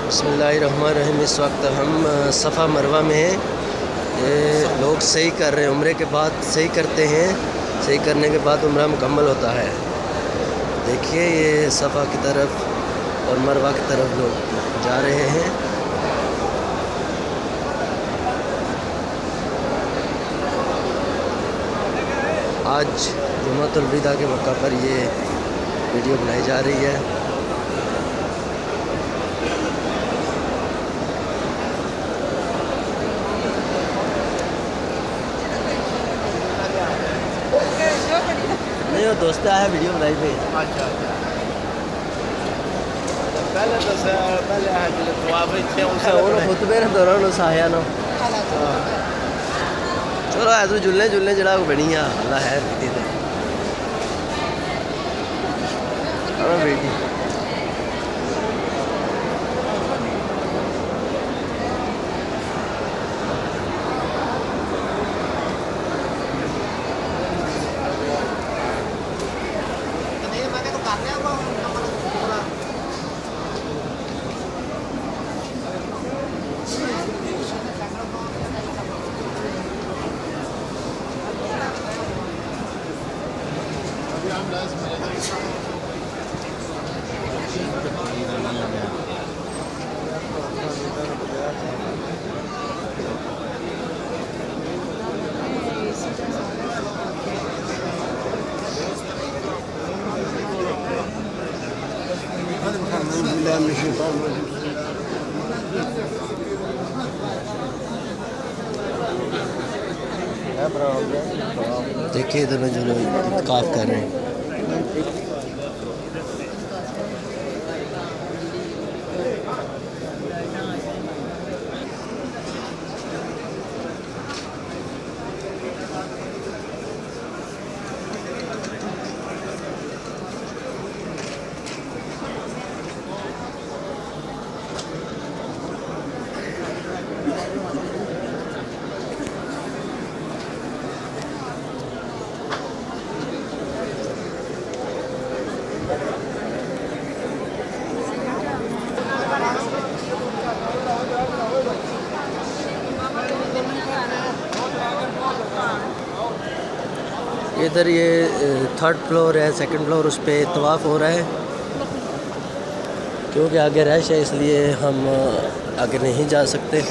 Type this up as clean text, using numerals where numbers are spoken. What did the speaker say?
बिस्मिल्लाहिर्रहमानिर्रहीम। इस वक्त हम सफ़ा मरवा में हैं। ये लोग सही कर रहे हैं, उम्रे के बाद सही करते हैं। सही करने के बाद उम्रा मुकम्मल होता है। देखिए ये सफ़ा की तरफ और मरवा की तरफ लोग जा रहे हैं। आज जुमातुल विदा के मौका पर ये वीडियो बनाई जा रही है। नहीं वो दोस्त आया वीडियो बनाई पे। अच्छा अच्छा पहले खुतबे ने दौरान साया नो चलो ऐ तो जुलने जुलने जड़ा बनी आ अल्लाह है बेटी देखिए इधर में जो लोग काफ कर रहे हैं। इधर ये 3rd फ्लोर है, 2nd फ्लोर उस पर तवाफ़ हो रहा है। क्योंकि आगे रश है इसलिए हम आगे नहीं जा सकते।